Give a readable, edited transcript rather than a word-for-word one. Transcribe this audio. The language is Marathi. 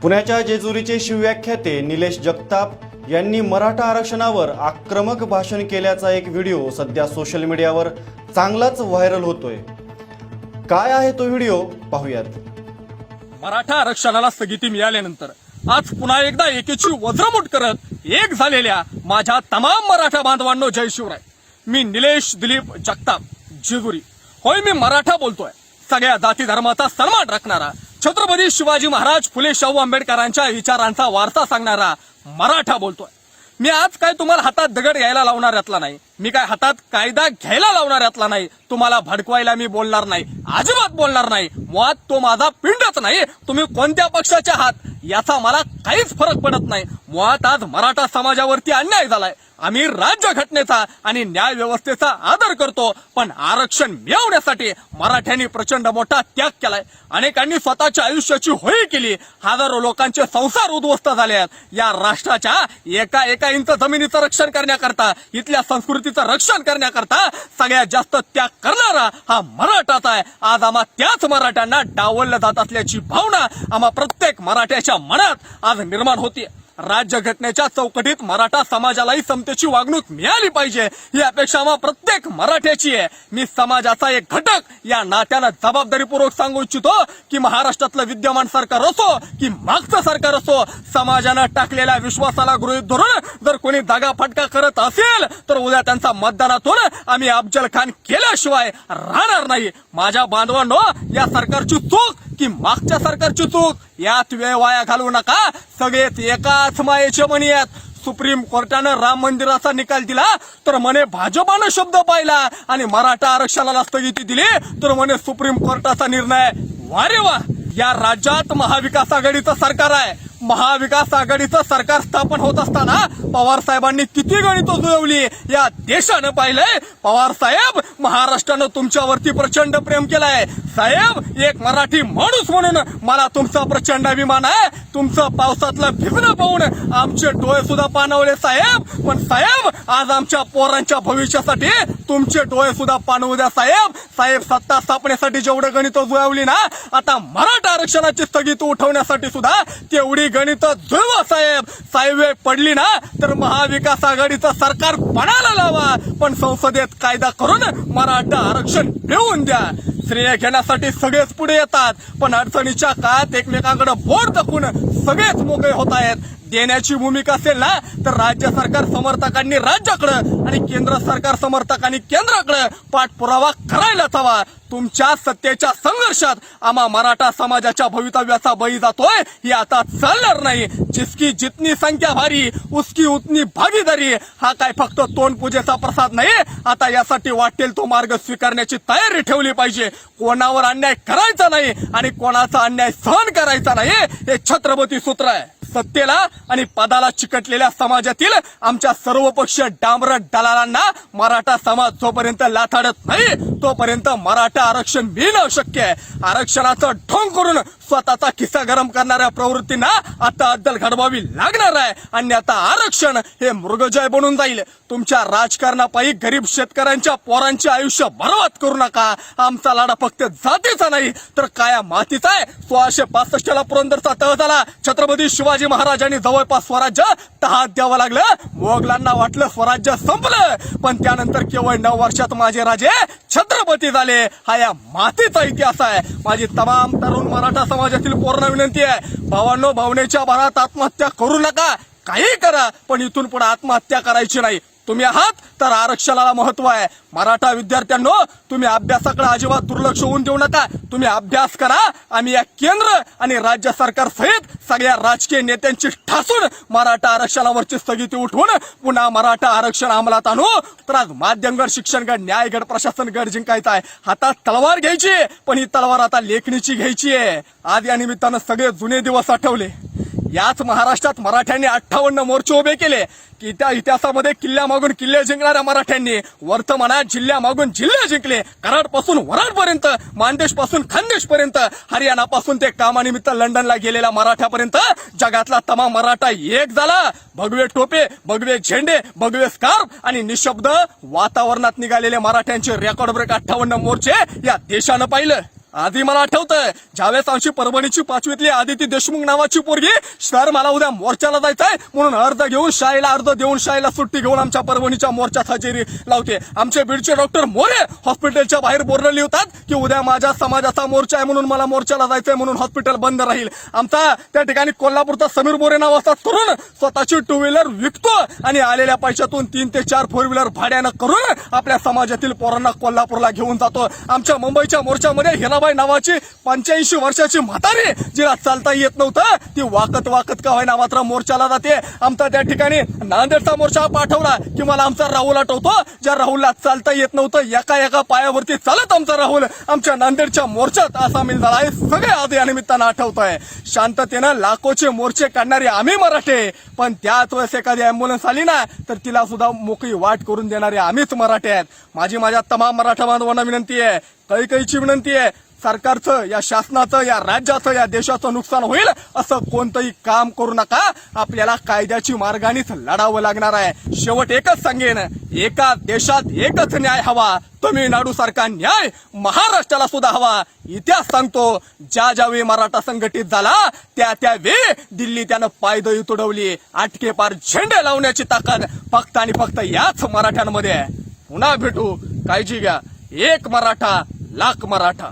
पुण्याच्या जेजुरीचे शिवव्याख्याते निलेश जगताप यांनी मराठा आरक्षणावर आक्रमक भाषण केल्याचा एक व्हिडिओ सध्या सोशल मीडियावर चांगलाच व्हायरल होतोय। काय आहे तो व्हिडिओ पाहूयात। मराठा आरक्षणाला स्थगिती मिळाल्यानंतर आज पुन्हा एकदा एकेची वज्रमुठ करत एक झालेल्या माझ्या तमाम मराठा बांधवांनो जय शिवराय। मी निलेश दिलीप जगताप जेजुरी। होय, मी मराठा बोलतोय। सगळ्या जाती धर्माचा सन्मान राखणारा, छत्रपती शिवाजी महाराज फुले शाहू आंबेडकरांच्या विचारांचा वारसा सांगणारा मराठा बोलतोय। मी आज काय तुम्हाला हातात दगड घ्यायला लावणार यातला नाही, मी काय हातात कायदा घ्यायला लावणार यातला नाही, तुम्हाला भडकवायला मी बोलणार नाही, अजिबात बोलणार नाही। मुळात तो माझा पिंडच नाही। तुम्ही कोणत्या पक्षाचे आहात याचा मला काहीच फरक पडत नाही। मुळात आज मराठा समाजावरती अन्याय झालाय। आम्ही राज्यघटनेचा आणि न्याय व्यवस्थेचा आदर करतो, पण आरक्षण मिळवण्यासाठी मराठ्यांनी प्रचंड मोठा त्याग केलाय। अनेकांनी स्वतःच्या आयुष्याची होळी केली, हजारो लोकांचे संसार उद्ध्वस्त झाले आहेत। या राष्ट्राच्या एका एका इंच जमिनीचं रक्षण करण्याकरता, इथल्या संस्कृतीचं रक्षण करण्याकरता सगळ्यात जास्त त्याग करणारा हा मराठाच आहे। आज आम्हा त्याच मराठ्यांना डावललं जात असल्याची भावना आम्हा प्रत्येक मराठ्याच्या मनात आज निर्माण होते। राज्यघटनेच्या चौकटीत मराठा समाजालाही समतेची वागणूक मिळाली पाहिजे ही अपेक्षा आम्हा प्रत्येक मराठ्याची आहे। मी समाजाचा एक घटक या नात्यानं जबाबदारीपूर्वक सांगू इच्छितो की महाराष्ट्रातलं विद्यमान सरकार असो की मागचं सरकार असो, समाजानं टाकलेल्या विश्वासाला गृहीत धरून जर कोणी दगाफटका करत असेल तर उद्या त्यांचा मतदानातून आम्ही अफजल खान केल्याशिवाय राहणार नाही। माझ्या बांधवांनो, या सरकारची चूक की मागच्या सरकारची चूक यात वेळ वाया घालवू नका। सगळेच एकाच मायेचे मणी आहेत। सुप्रीम कोर्टानं राम मंदिराचा निकाल दिला तर म्हणे भाजपानं शब्द पाहिला, आणि मराठा आरक्षणाला स्थगिती दिली तर म्हणे सुप्रीम कोर्टाचा निर्णय। वारे वा, या राज्यात महाविकास आघाडीचं सरकार आहे। महाविकास आघाडीचं सरकार स्थापन होत असताना पवार साहेबांनी किती गणितं जुळवली या देशानं पाहिलंय। पवार साहेब, महाराष्ट्रानं तुमच्यावरती प्रचंड प्रेम केलंय। साहेब, एक मराठी माणूस म्हणून मला तुमचा प्रचंड अभिमान आहे। तुमचं पावसातलं भिजणं पाहून आमचे डोळे सुद्धा पाणवले साहेब। पण साहेब, आज आमच्या पोरांच्या भविष्यासाठी तुमचे डोळे सुद्धा पाणवू द्या साहेब। साहेब, सत्ता स्थापनेसाठी जेवढं गणितं जुळवली ना, आता मराठा आरक्षणाची स्थगिती उठवण्यासाठी सुद्धा तेवढी गणितं जुळवा साहेब। साहेब, वेळ पडली ना तर महाविकास आघाडीचं सरकार पणाला लावा, पण संसदेत कायदा करून मराठा आरक्षण मिळवून द्या। श्रेय घेण्यासाठी सगळेच पुढे येतात, पण अडचणीच्या काळात एकमेकांकडे बोट दाखवून सगळेच मोकळे होत आहेत। देण्याची भूमिका असेल ना तर राज्य सरकार समर्थकांनी राज्याकडे आणि केंद्र सरकार समर्थकांनी केंद्राकडे पाठपुरावा करायलाच हवा। तुमच्या सत्तेच्या संघर्षात आम्हा मराठा समाजाच्या भवितव्याचा बळी जातोय हे आता चालणार नाही। जिसकी जितनी संख्या भारी उसकी उतनी भागीदारी हा काय फक्त तोंड पूजेचा प्रसाद नाही। आता यासाठी वाटेल तो मार्ग स्वीकारण्याची तयारी ठेवली पाहिजे। कोणावर अन्याय करायचा नाही आणि कोणाचा अन्याय सहन करायचा नाही, हे छत्रपती सूत्र आहे। सत्तेला आणि पदाला चिकटलेल्या समाजातील आमच्या सर्वपक्षीय डांबरट दलालांना मराठा समाज जोपर्यंत लाथाडत नाही तोपर्यंत मराठा आरक्षण मिळणं शक्य आहे। आरक्षणाचं ढोंग करून स्वतःचा खिस्सा गरम करणाऱ्या प्रवृत्तींना आता अद्दल घडवावी लागणार आहे, अन्यथा आरक्षण हे मृगजय बनून जाईल। तुमच्या राजकारणापायी गरीब शेतकऱ्यांच्या पोरांचे आयुष्य बर्बाद करू नका। आमचा लढा फक्त जातीचा नाही तर काया मातीचा आहे। 1665 ला पुरंदरचा तह झाला। छत्रपती शिवाजी महाराजांनी जवळपास स्वराज्य तहात द्यावं लागलं। मोगलांना वाटलं स्वराज्य संपलं, पण त्यानंतर केवळ 9 वर्षात माझे राजे छत्रपती झाले। हा या मातीचा इतिहास आहे। माझी तमाम तरुण मराठा समाजातील पूर्ण विनंती आहे, भावांनो, भावनेच्या भरात आत्महत्या करू नका। काही करा, पण इथून पुढे आत्महत्या करायची नाही। तुम्ही आहात तर आरक्षणाला महत्व आहे। मराठा विद्यार्थ्यांनो, तुम्ही अभ्यासाकडे अजिबात दुर्लक्ष होऊन देऊ नका। तुम्ही अभ्यास करा। आम्ही या केंद्र आणि राज्य सरकार सहित सगळ्या राजकीय नेत्यांची ठासून मराठा आरक्षणावरची स्थगिती उठवून पुन्हा मराठा आरक्षण अंमलात आणू। तर आज माध्यमगड, शिक्षणगड, न्यायगड, प्रशासन गड जिंकायचा आहे। हातात तलवार घ्यायची, पण ही तलवार आता लेखणीची घ्यायची आहे। आज या निमित्तानं सगळे जुने दिवस आठवले। याच महाराष्ट्रात मराठ्यांनी 58 मोर्चे उभे केले की त्या इतिहासामध्ये किल्ल्यामागून किल्ले जिंकणाऱ्या मराठ्यांनी वर्तमानात जिल्ह्यामागून जिल्हे जिंकले। कराडपासून वराडपर्यंत, मानदेशपासून खानदेशपर्यंत, हरियाणापासून ते कामानिमित्त लंडनला गेलेल्या मराठ्यापर्यंत जगातला तमाम मराठा एक झाला। भगवे टोपे, भगवे झेंडे, भगवे स्कार्फ आणि निशब्द वातावरणात निघालेले मराठ्यांचे रेकॉर्ड ब्रेक 58 मोर्चे या देशानं पाहिलं। आधी मला आठवतंय ज्यावेळेस आमची परभणीची 5वीतली आदिती देशमुख नावाची पोरगी सर मला उद्या मोर्चाला जायचंय म्हणून अर्ज घेऊन शाळेला अर्ज देऊन शाळेला सुट्टी घेऊन आमच्या परभणीच्या मोर्चात हजेरी लावते. आमचे बीडचे डॉक्टर मोरे हॉस्पिटलच्या बाहेर बोर्ड लिहितात की उद्या माझ्या समाजाचा मोर्चा आहे म्हणून मला मोर्चाला जायचंय म्हणून हॉस्पिटल बंद राहील. आमचा त्या ठिकाणी कोल्हापूरचा समीर मोरे नावाचा तरुण स्वतःची 2 व्हीलर विकतो आणि आलेल्या पैशातून 3 ते 4 4 व्हीलर भाड्यानं करून आपल्या समाजातील पोरांना कोल्हापूरला घेऊन जातो. आमच्या मुंबईच्या मोर्चामध्ये हिराबाई नावाची 85 वर्षाची म्हातारी जिला चालता येत नव्हतं ती वाकत वाकत का होईना मात्र मोर्चाला जाते. आमचा त्या ठिकाणी नांदेडचा मोर्चा पाठवला की मला आमचा राहुल आठवतो ज्या राहुलला चालता येत नव्हतं एका पायावरती चालत आमचा राहुल आमच्या नांदेडच्या मोर्चात सामील झाला आहे. सगळे आज या निमित्तानं आठवतोय. शांततेनं लाखोचे मोर्चे काढणारे आम्ही मराठे पण त्याच वेळेस एखादी अँब्युलन्स आली ना तर तिला सुद्धा मोकळी वाट करून देणारे आम्हीच मराठे आहेत. माझ्या तमाम मराठा बांधवांना विनंती आहे कैकईची विनंती आहे सरकारचं या शासनाचं या राज्याचं या देशाचं नुकसान होईल असं कोणतंही काम करू नका. आपल्याला कायद्याची मार्गानेच लढावं लागणार आहे. शेवट एकच सांगेन एका देशात एकच न्याय हवा. तमिळनाडू सारखा न्याय महाराष्ट्राला सुद्धा हवा. इतिहास सांगतो ज्यावेळी मराठा संघटित झाला त्यावेळी दिल्ली त्यानं पायदळी तुडवली. आटके पार झेंडे लावण्याची ताकद फक्त आणि फक्त याच मराठ्यांमध्ये आहे. पुन्हा भेटू काळजी घ्या. एक मराठा लाख मराठा.